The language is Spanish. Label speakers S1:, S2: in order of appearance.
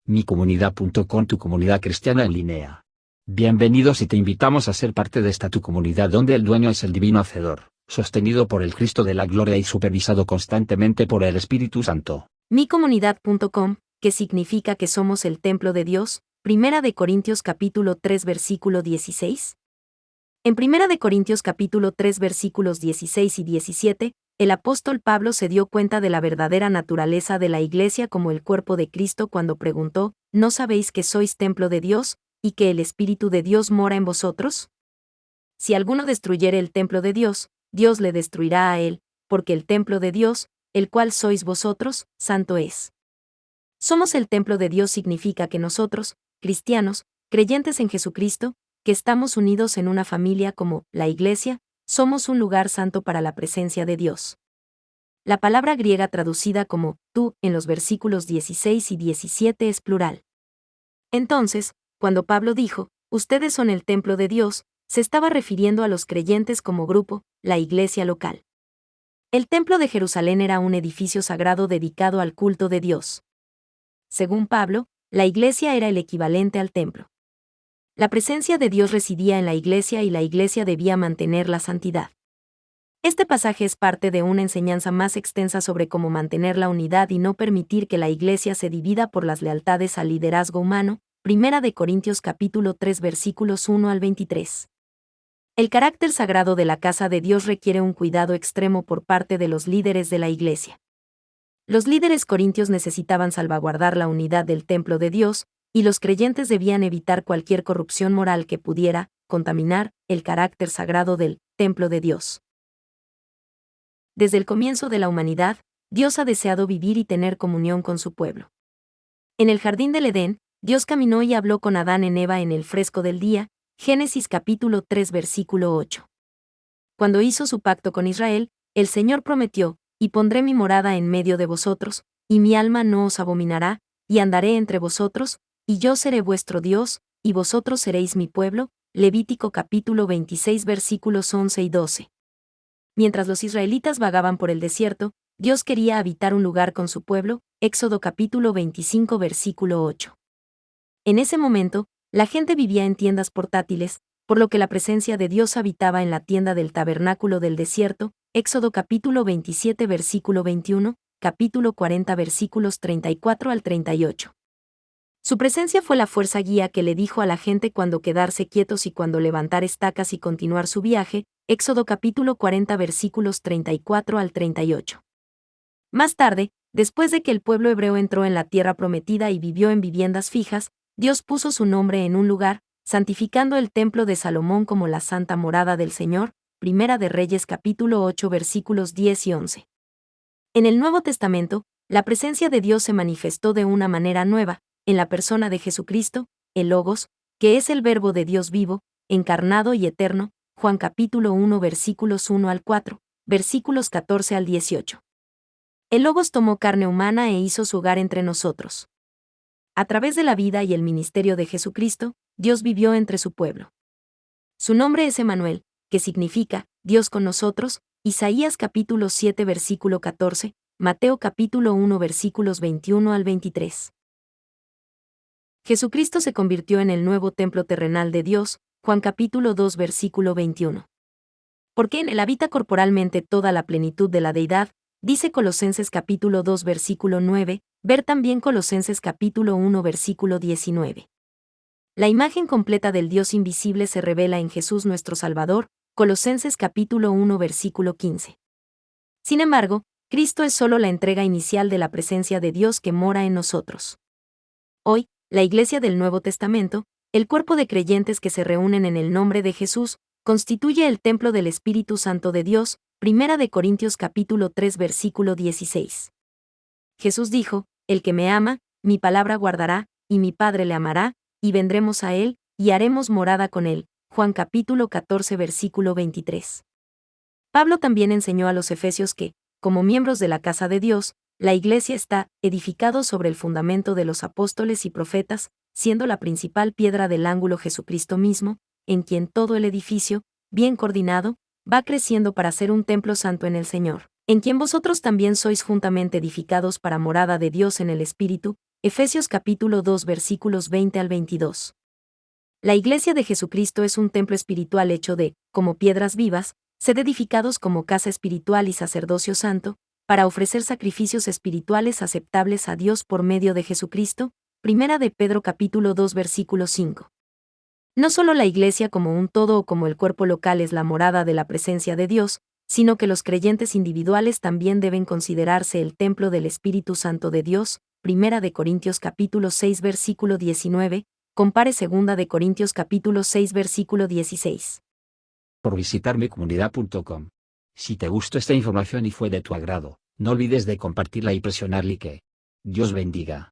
S1: micomunidad.com, tu comunidad cristiana en línea. Bienvenidos y te invitamos a ser parte de esta tu comunidad donde el dueño es el divino Hacedor, sostenido por el Cristo de la Gloria y supervisado constantemente por el Espíritu Santo.
S2: micomunidad.com, que significa que somos el templo de Dios, 1 Corintios capítulo 3 versículo 16. En 1 Corintios capítulo 3 versículos 16 y 17, el apóstol Pablo se dio cuenta de la verdadera naturaleza de la iglesia como el cuerpo de Cristo cuando preguntó, ¿no sabéis que sois templo de Dios, y que el Espíritu de Dios mora en vosotros? Si alguno destruyere el templo de Dios, Dios le destruirá a él, porque el templo de Dios, el cual sois vosotros, santo es. Somos el templo de Dios significa que nosotros, cristianos, creyentes en Jesucristo, que estamos unidos en una familia como la Iglesia, somos un lugar santo para la presencia de Dios. La palabra griega traducida como tú en los versículos 16 y 17 es plural. Entonces, cuando Pablo dijo, ustedes son el templo de Dios, se estaba refiriendo a los creyentes como grupo, la iglesia local. El templo de Jerusalén era un edificio sagrado dedicado al culto de Dios. Según Pablo, la iglesia era el equivalente al templo. La presencia de Dios residía en la iglesia y la iglesia debía mantener la santidad. Este pasaje es parte de una enseñanza más extensa sobre cómo mantener la unidad y no permitir que la iglesia se divida por las lealtades al liderazgo humano, 1 Corintios capítulo 3 versículos 1 al 23. El carácter sagrado de la casa de Dios requiere un cuidado extremo por parte de los líderes de la iglesia. Los líderes corintios necesitaban salvaguardar la unidad del templo de Dios, y los creyentes debían evitar cualquier corrupción moral que pudiera contaminar el carácter sagrado del templo de Dios. Desde el comienzo de la humanidad, Dios ha deseado vivir y tener comunión con su pueblo. En el jardín del Edén, Dios caminó y habló con Adán en Eva en el fresco del día, Génesis capítulo 3 versículo 8. Cuando hizo su pacto con Israel, el Señor prometió, y pondré mi morada en medio de vosotros, y mi alma no os abominará, y andaré entre vosotros, y yo seré vuestro Dios, y vosotros seréis mi pueblo, Levítico capítulo 26 versículos 11 y 12. Mientras los israelitas vagaban por el desierto, Dios quería habitar un lugar con su pueblo, Éxodo capítulo 25 versículo 8. En ese momento, la gente vivía en tiendas portátiles, por lo que la presencia de Dios habitaba en la tienda del tabernáculo del desierto, Éxodo capítulo 27 versículo 21, capítulo 40 versículos 34 al 38. Su presencia fue la fuerza guía que le dijo a la gente cuándo quedarse quietos y cuándo levantar estacas y continuar su viaje, Éxodo capítulo 40 versículos 34 al 38. Más tarde, después de que el pueblo hebreo entró en la tierra prometida y vivió en viviendas fijas, Dios puso su nombre en un lugar, santificando el templo de Salomón como la santa morada del Señor, Primera de Reyes capítulo 8 versículos 10 y 11. En el Nuevo Testamento, la presencia de Dios se manifestó de una manera nueva, en la persona de Jesucristo, el Logos, que es el Verbo de Dios vivo, encarnado y eterno, Juan capítulo 1 versículos 1 al 4, versículos 14 al 18. El Logos tomó carne humana e hizo su hogar entre nosotros. A través de la vida y el ministerio de Jesucristo, Dios vivió entre su pueblo. Su nombre es Emmanuel, que significa Dios con nosotros, Isaías capítulo 7 versículo 14, Mateo capítulo 1 versículos 21 al 23. Jesucristo se convirtió en el nuevo templo terrenal de Dios, Juan capítulo 2 versículo 21. Porque en él habita corporalmente toda la plenitud de la deidad, dice Colosenses capítulo 2 versículo 9, ver también Colosenses capítulo 1 versículo 19. La imagen completa del Dios invisible se revela en Jesús nuestro Salvador, Colosenses capítulo 1 versículo 15. Sin embargo, Cristo es solo la entrega inicial de la presencia de Dios que mora en nosotros. Hoy, la Iglesia del Nuevo Testamento, el cuerpo de creyentes que se reúnen en el nombre de Jesús, constituye el templo del Espíritu Santo de Dios, 1 Corintios capítulo 3 versículo 16. Jesús dijo, el que me ama, mi palabra guardará, y mi Padre le amará, y vendremos a él, y haremos morada con él, Juan capítulo 14 versículo 23. Pablo también enseñó a los efesios que, como miembros de la casa de Dios, la Iglesia está edificado sobre el fundamento de los apóstoles y profetas, siendo la principal piedra del ángulo Jesucristo mismo, en quien todo el edificio, bien coordinado, va creciendo para ser un templo santo en el Señor, en quien vosotros también sois juntamente edificados para morada de Dios en el Espíritu, Efesios capítulo 2 versículos 20 al 22. La Iglesia de Jesucristo es un templo espiritual hecho de, como piedras vivas, sed edificados como casa espiritual y sacerdocio santo, para ofrecer sacrificios espirituales aceptables a Dios por medio de Jesucristo. Primera de Pedro capítulo 2 versículo 5. No solo la Iglesia como un todo o como el cuerpo local es la morada de la presencia de Dios, sino que los creyentes individuales también deben considerarse el templo del Espíritu Santo de Dios. Primera de Corintios capítulo 6 versículo 19, compare Segunda de Corintios capítulo 6 versículo 16.
S1: Por visitar micomunidad.com. Si te gustó esta información y fue de tu agrado, no olvides de compartirla y presionar like. Dios bendiga.